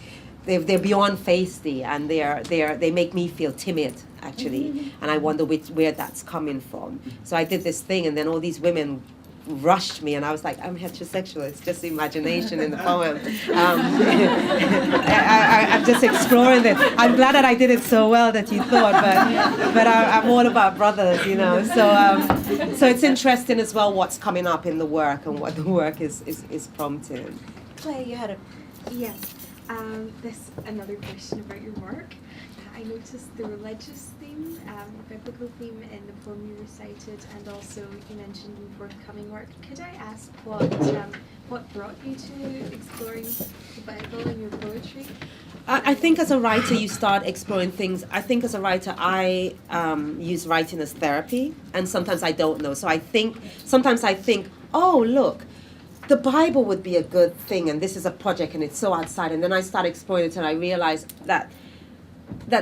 [SPEAKER 3] they're beyond feisty, and they make me feel timid actually, and I wonder where that's coming from. So I did this thing, and then all these women rushed me, and I was like, I'm heterosexual. It's just imagination in the poem. I'm just exploring it. I'm glad that I did it so well that you thought, but I'm all about brothers, So it's interesting as well what's coming up in the work and what the work is prompting.
[SPEAKER 1] Claire, you had a...
[SPEAKER 4] Yes. This another question about your work. I noticed the religious theme, biblical theme in the poem you recited, and also you mentioned in forthcoming work. Could I ask what brought you to exploring the Bible in your poetry?
[SPEAKER 3] I think as a writer you start exploring things. I think as a writer I use writing as therapy, and sometimes I don't know. So sometimes I think, oh look, the Bible would be a good thing, and this is a project, and it's so outside. And then I started exploring it, and I realized that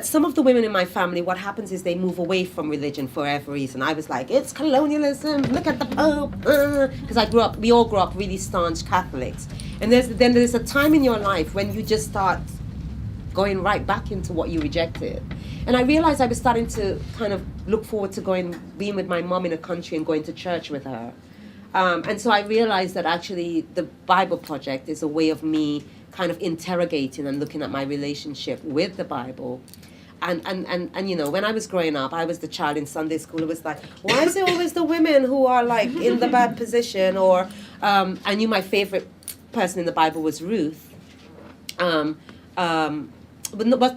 [SPEAKER 3] some of the women in my family, what happens is they move away from religion for every reason. I was like, it's colonialism, look at the Pope, because we all grew up really staunch Catholics. And there's a time in your life when you just start going right back into what you rejected. And I realized I was starting to kind of look forward to being with my mom in a country and going to church with her. And so I realized that actually the Bible Project is a way of me kind of interrogating and looking at my relationship with the Bible. And you know, when I was growing up, I was the child in Sunday school who was like, why is it always the women who are like in the bad position? Or I knew my favorite person in the Bible was Ruth. But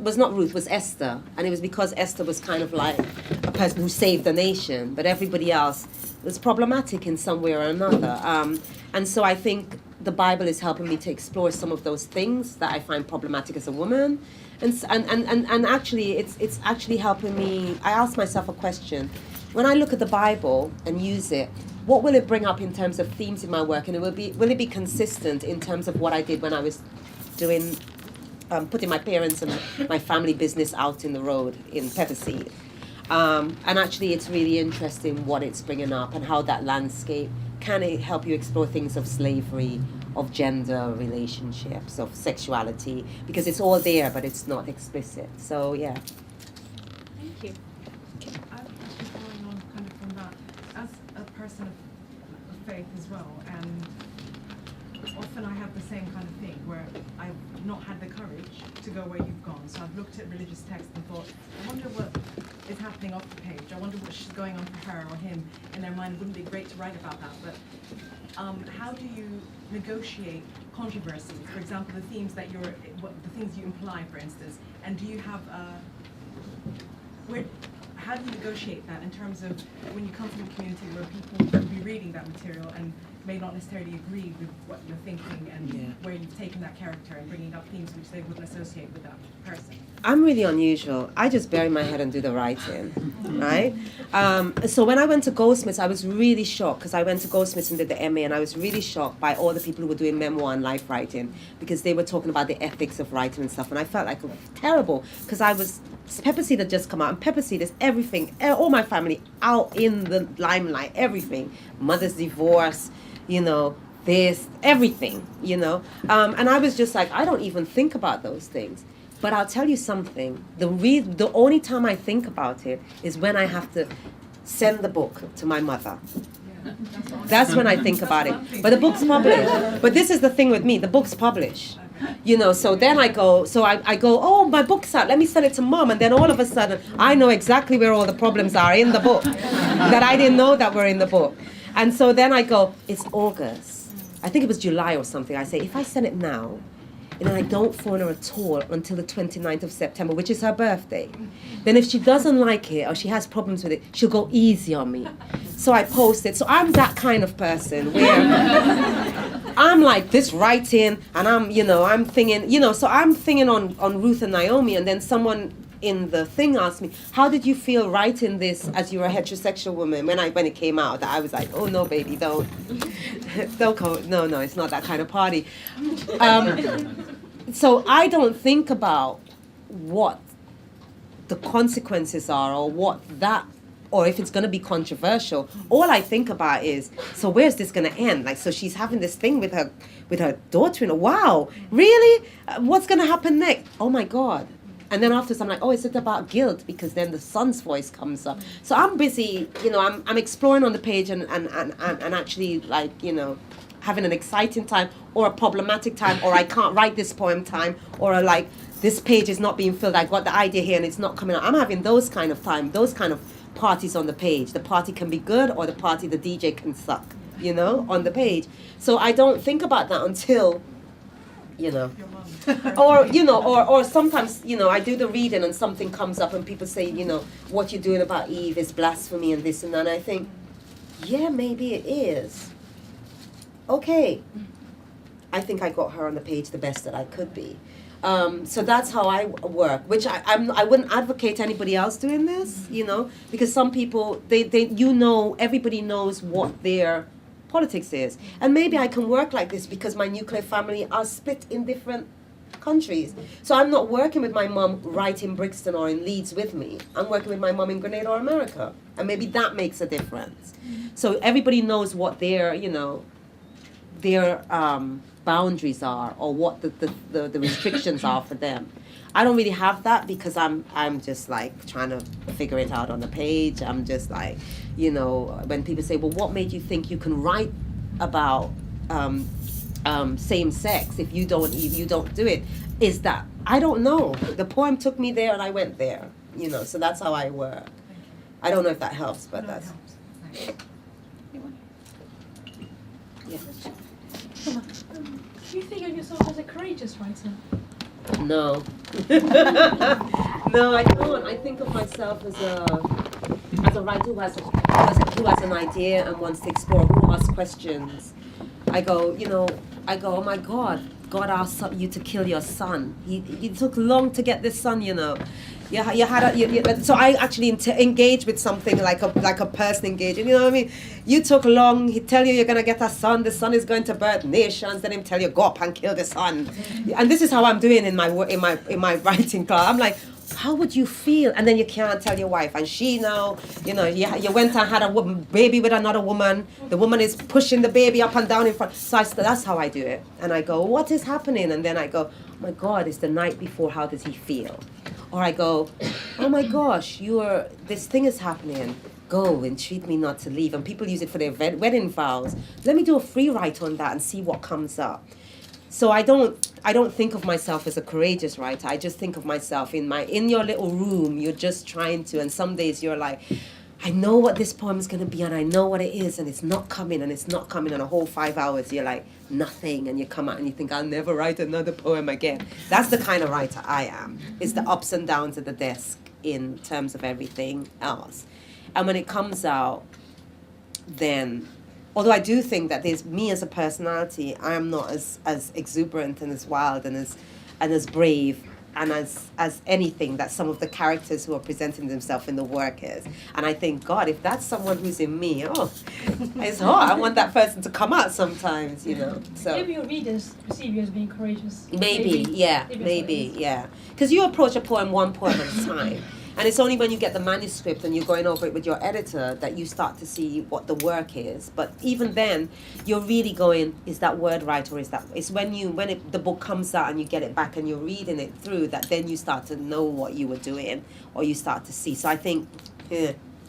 [SPEAKER 3] was not Ruth, was Esther. And it was because Esther was kind of like a person who saved the nation, but everybody else was problematic in some way or another. And so I think the Bible is helping me to explore some of those things that I find problematic as a woman. And actually, it's actually helping me. I ask myself a question. When I look at the Bible and use it, what will it bring up in terms of themes in my work? And will it be consistent in terms of what I did when I was doing, putting my parents and my family business out in the road in Pepperseed? And actually, it's really interesting what it's bringing up and how that landscape can it help you explore things of slavery, of gender relationships, of sexuality, because it's all there, but it's not explicit. So, yeah.
[SPEAKER 4] Thank you.
[SPEAKER 5] I'm actually following on kind of from that. As a person of faith as well, and often I have the same kind of thing where I've not had the courage to go where you've gone. So I've looked at religious texts and thought, I wonder what is happening off the page. I wonder what's going on for her or him in their mind. It wouldn't be great to write about that, but how do you negotiate controversies? For example, the themes that the things you imply, for instance, and do you have how do you negotiate that in terms of when you come from a community where people will be reading that material and may not necessarily agree with what you're thinking and where you've taken that character and bringing up themes which they wouldn't associate with that person?
[SPEAKER 3] I'm really unusual. I just bury my head and do the writing, right? So when I went to Goldsmiths, I was really shocked because I went to Goldsmiths and did the MA, and I was really shocked by all the people who were doing memoir and life writing because they were talking about the ethics of writing and stuff, and I felt like it was terrible because Pepperseed had just come out, and Pepperseed is everything, all my family out in the limelight, everything, mother's divorce, you know, this, everything, you know, and I was just like, I don't even think about those things. But I'll tell you something, the only time I think about it is when I have to send the book to my mother. That's when I think about it. But the book's published. But this is the thing with me, the book's published. You know, so then I go, oh, my book's out, let me send it to mom. And then all of a sudden, I know exactly where all the problems are in the book that I didn't know that were in the book. And so then I go, it's August. I think it was July or something. I say, if I send it now, and then I don't phone her at all until the 29th of September, which is her birthday, then if she doesn't like it or she has problems with it, she'll go easy on me. So I post it. So I'm that kind of person where I'm like this writing, and I'm thinking, so I'm thinking on Ruth and Naomi, and then someone in the thing asked me, how did you feel writing this as you were a heterosexual woman? When it came out, I was like, oh no, baby, don't go. No, it's not that kind of party. So I don't think about what the consequences are or if it's going to be controversial. All I think about is, so where's this going to end? Like, so she's having this thing with her daughter-in-law. Wow, really? What's going to happen next? Oh my God. And then afterwards I'm like, oh, is it about guilt? Because then the son's voice comes up. So I'm busy, I'm exploring on the page and actually, like, having an exciting time or a problematic time, or I can't write this poem time, or like this page is not being filled, I got the idea here and it's not coming out. I'm having those kind of time, those kind of parties on the page. The party can be good, or the party the DJ can suck, on the page. So I don't think about that until, or sometimes, I do the reading and something comes up and people say, what you're doing about Eve is blasphemy and this and that. And I think, yeah, maybe it is. Okay. I think I got her on the page the best that I could be. So that's how I work, which I wouldn't advocate anybody else doing this, because some people, everybody knows what their politics is. And maybe I can work like this because my nuclear family are split in different countries. So I'm not working with my mom right in Brixton or in Leeds with me. I'm working with my mom in Grenada or America. And maybe that makes a difference. So everybody knows what their, their boundaries are, or what the restrictions are for them. I don't really have that because I'm just like trying to figure it out on the page. I'm just like, when people say, well, what made you think you can write about same sex if you don't do it? Is that I don't know. The poem took me there and I went there. So that's how I work. I don't know if that helps, but that's. Yeah.
[SPEAKER 6] Do you think of yourself as a courageous writer?
[SPEAKER 3] No. No, I don't. I think of myself as a writer who has an idea and wants to explore, who asks questions. I go, oh my God asked you to kill your son. He took long to get this son, so I actually engage with something like a person engaging. You know what I mean? You took long. He tell you you're gonna get a son. The son is going to birth nations. Then him tell you go up and kill the son. And this is how I'm doing in my writing class. I'm like, how would you feel? And then you can't tell your wife. And she now, you went and had a baby with another woman. The woman is pushing the baby up and down in front. So that's how I do it. And I go, what is happening? And then I go, oh my God, it's the night before. How does he feel? Or I go, oh my gosh, this thing is happening. Go, entreat me not to leave. And people use it for their wedding vows. Let me do a free write on that and see what comes up. So I don't think of myself as a courageous writer. I just think of myself in your little room. You're just trying to, and some days you're like, I know what this poem is going to be, and I know what it is, and it's not coming, and a whole 5 hours you're like, nothing, and you come out and you think, I'll never write another poem again. That's the kind of writer I am. It's the ups and downs at the desk in terms of everything else. And when it comes out, then, although I do think that there's me as a personality, I am not as exuberant and as wild and as brave and as anything that some of the characters who are presenting themselves in the work is. And I think, God, if that's someone who's in me, it's hard. I want that person to come out sometimes, So
[SPEAKER 6] Maybe your readers perceive you as being courageous.
[SPEAKER 3] maybe, yeah. Because you approach one poem at a time. And it's only when you get the manuscript and you're going over it with your editor that you start to see what the work is. But even then, you're really going, is that word right, or is that... It's when the book comes out and you get it back and you're reading it through that then you start to know what you were doing, or you start to see. So I think,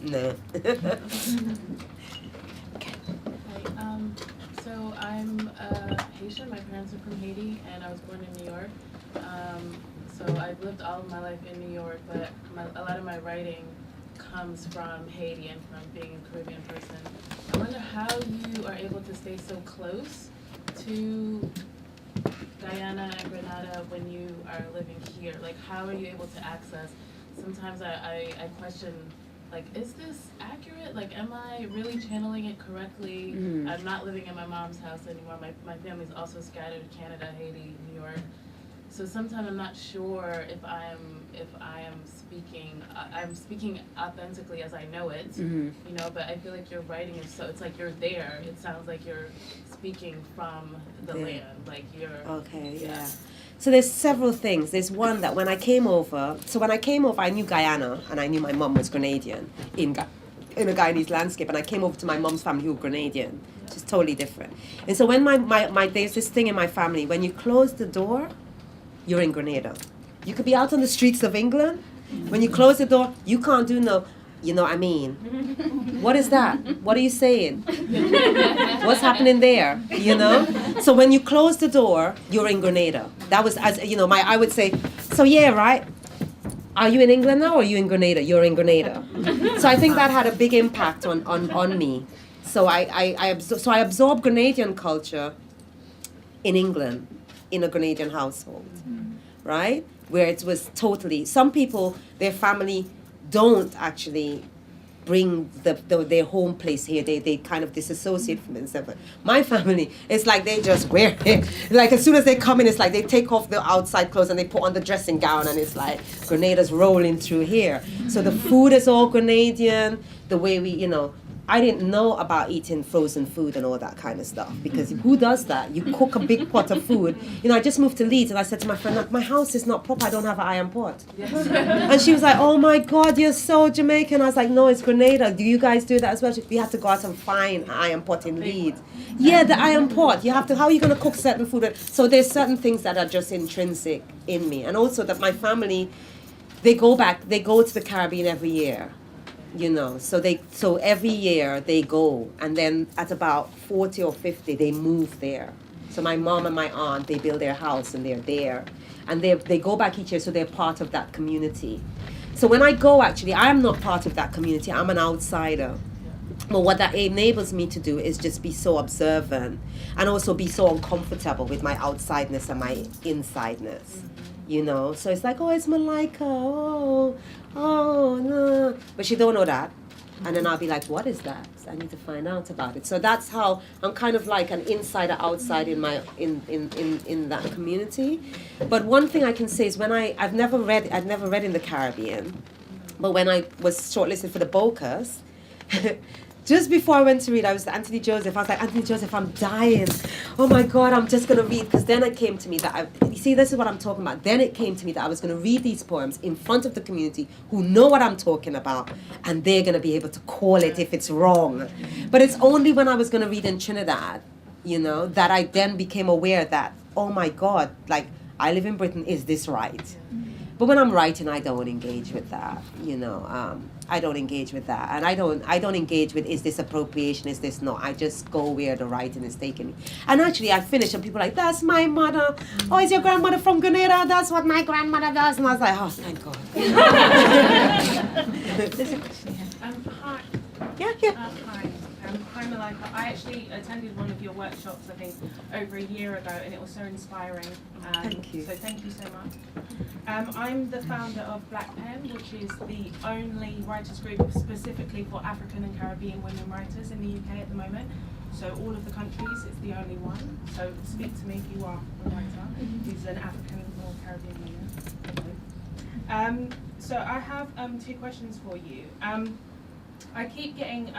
[SPEAKER 3] no.
[SPEAKER 7] So I'm Haitian. My parents are from Haiti, and I was born in New York. So I've lived all of my life in New York, but a lot of my writing comes from Haiti and from being a Caribbean person. I wonder how you are able to stay so close to Guyana and Grenada when you are living here. Like, how are you able to access? Sometimes I question, like, is this accurate? Like, am I really channeling it correctly? Mm-hmm. I'm not living in my mom's house anymore. My family's also scattered in Canada, Haiti, New York. So sometimes I'm not sure if I am speaking authentically as I know it, mm-hmm. But I feel like your writing is so, it's like you're there. It sounds like you're speaking from the land, like you're... Okay, yeah.
[SPEAKER 3] So there's several things. There's one that when I came over, I knew Guyana, and I knew my mum was Grenadian in a Guyanese landscape, and I came over to my mum's family who were Grenadian, which is totally different. And so when there's this thing in my family, when you close the door, you're in Grenada. You could be out on the streets of England. When you close the door, you can't do no, you know what I mean? What is that? What are you saying? What's happening there? So when you close the door, you're in Grenada. That was, I would say, so yeah, right? Are you in England now or are you in Grenada? You're in Grenada. So I think that had a big impact on me. So I absorbed Grenadian culture in England, in a Grenadian household, right? Where it was totally, some people, their family don't actually bring their home place here. They kind of disassociate from themselves. My family, it's like they just wear it. Like as soon as they come in, it's like they take off the outside clothes and they put on the dressing gown, and it's like Grenada's rolling through here. So the food is all Grenadian. The way we, I didn't know about eating frozen food and all that kind of stuff, because who does that? You cook a big pot of food. You know, I just moved to Leeds and I said to my friend, like, my house is not proper, I don't have an iron pot. And she was like, oh my God, you're so Jamaican. I was like, no, it's Grenada. Do you guys do that as well? We have to go out and find an iron pot in Leeds. Yeah, the iron pot. You have to, how are you going to cook certain food? So there's certain things that are just intrinsic in me. And also that my family, they go to the Caribbean every year. You know, so every year they go, and then at about 40 or 50 they move there. So my mom and my aunt, they build their house and they're there, and they go back each year, so they're part of that community. So when I go, actually, I am not part of that community. I'm an outsider. But what that enables me to do is just be so observant and also be so uncomfortable with my outsideness and my insideness. You know, so it's like, oh, it's Malika, oh, no. But she don't know that. And then I'll be like, what is that? So I need to find out about it. So that's how I'm kind of like an insider outside in my in that community. But one thing I can say is when I've never read in the Caribbean, but when I was shortlisted for the Bocas, just before I went to read, I was Anthony Joseph. I was like, Anthony Joseph, I'm dying. Oh my God, I'm just going to read. Because then it came to me that, you see, this is what I'm talking about. Then it came to me that I was going to read these poems in front of the community who know what I'm talking about. And they're going to be able to call it if it's wrong. But it's only when I was going to read in Trinidad, you know, that I then became aware that, oh my God, like, I live in Britain, is this right? But when I'm writing, I don't engage with that, you know. I don't engage with that, and I don't engage with, is this appropriation, is this not? I just go where the writing is taking me. And actually, I finish, and people are like, that's my mother. Oh, is your grandmother from Grenada? That's what my grandmother does. And I was like, oh, thank God. There's a question here.
[SPEAKER 8] Hi.
[SPEAKER 3] Yeah.
[SPEAKER 8] Hi, Malika. I actually attended one of your workshops, I think, over a year ago, and it was so inspiring.
[SPEAKER 3] Thank you.
[SPEAKER 8] So thank you so much. I'm the founder of Black Pen, which is the only writers group specifically for African and Caribbean women writers in the UK at the moment. So all of the countries, it's the only one. So speak to me if you are a writer who's an African or Caribbean woman. So I have 2 questions for you. I keep getting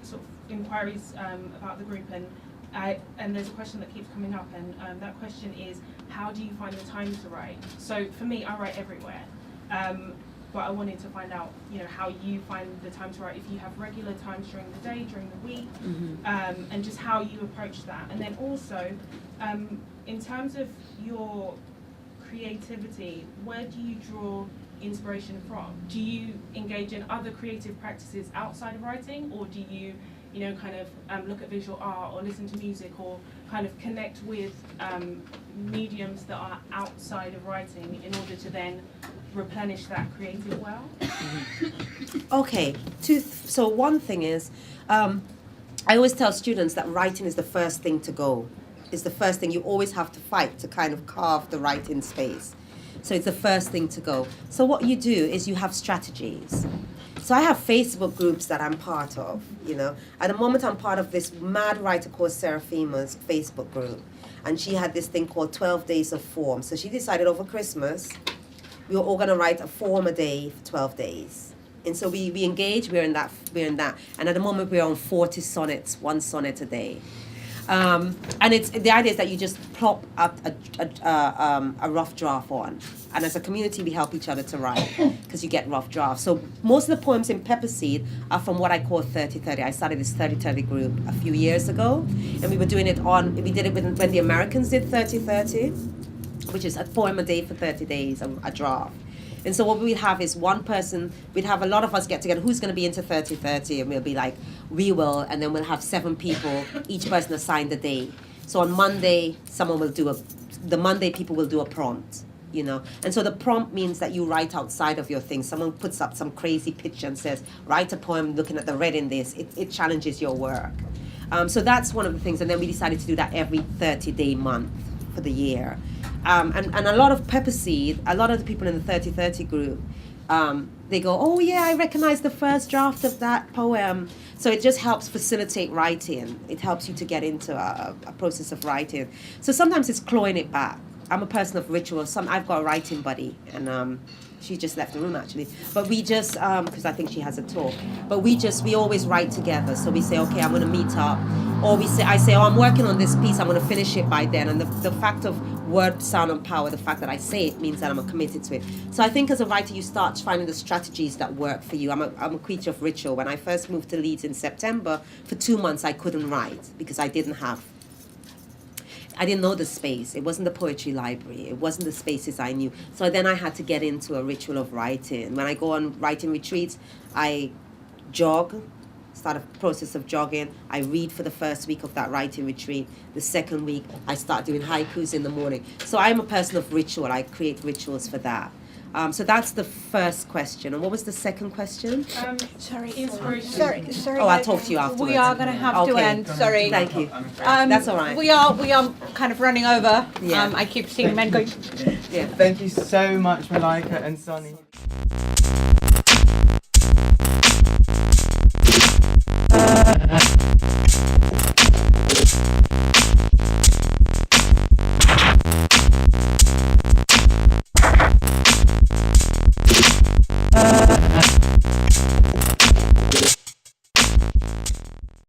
[SPEAKER 8] sort of inquiries about the group, and there's a question that keeps coming up, and that question is, how do you find the time to write? So for me, I write everywhere, but I wanted to find out, you know, how you find the time to write, if you have regular times during the day, during the week, and just how you approach that. And then also, in terms of your creativity, where do you draw inspiration from? Do you engage in other creative practices outside of writing, or do you, you know, kind of look at visual art or listen to music or kind of connect with mediums that are outside of writing in order to then replenish that creative well?
[SPEAKER 3] Okay, so one thing is, I always tell students that writing is the first thing to go. It's the first thing. You always have to fight to kind of carve the writing space. So it's the first thing to go. So what you do is you have strategies. So I have Facebook groups that I'm part of, you know. At the moment I'm part of this mad writer called Seraphima's Facebook group. And she had this thing called 12 Days of Form. So she decided over Christmas, we were all gonna write a form a day for 12 days. And so we engage, we're in that. And at the moment we're on 40 sonnets, 1 sonnet a day. And it's the idea is that you just plop up a rough draft on, and as a community we help each other to write because you get rough drafts. So most of the poems in Pepperseed are from what I call 30-30. I started this 30-30 group a few years ago, and we did it when the Americans did 30-30, which is a poem a day for 30 days, a draft. And so what we'd have is one person, we'd have a lot of us get together, who's going to be into 30-30, and we'll be like, we will, and then we'll have 7 people, each person assigned a day. So on Monday, the Monday people will do a prompt, you know. And so the prompt means that you write outside of your thing. Someone puts up some crazy picture and says, write a poem looking at the red in this. It challenges your work. So that's one of the things, and then we decided to do that every 30-day month for the year. And a lot of Pepperseed, a lot of the people in the 30-30 group, they go, oh yeah, I recognize the first draft of that poem. So it just helps facilitate writing. It helps you to get into a process of writing. So sometimes it's clawing it back. I'm a person of ritual. I've got a writing buddy, and she just left the room actually. But we just, because I think she has a talk. But we always write together. So we say, okay, I'm going to meet up, or I say, oh, I'm working on this piece. I'm going to finish it by then. And the fact of word, sound, and power, the fact that I say it means that I'm committed to it. So I think as a writer, you start finding the strategies that work for you. I'm a creature of ritual. When I first moved to Leeds in September, for 2 months I couldn't write because I didn't know the space. It wasn't the poetry library. It wasn't the spaces I knew. So then I had to get into a ritual of writing. When I go on writing retreats, I jog, start a process of jogging. I read for the first week of that writing retreat. The second week, I start doing haikus in the morning. So I'm a person of ritual. I create rituals for that. So that's the first question. And what was the second question?
[SPEAKER 1] Sorry.
[SPEAKER 8] Inspiration.
[SPEAKER 1] Sorry.
[SPEAKER 3] Oh, I'll talk to you afterwards.
[SPEAKER 1] We are going to have to
[SPEAKER 3] Okay.
[SPEAKER 1] end. Sorry.
[SPEAKER 3] Thank you.
[SPEAKER 1] Um,
[SPEAKER 3] That's all right.
[SPEAKER 1] We are kind of running over.
[SPEAKER 3] Yeah.
[SPEAKER 1] I keep seeing men going.
[SPEAKER 3] Yeah.
[SPEAKER 2] Thank you so much, Malika and Sunny.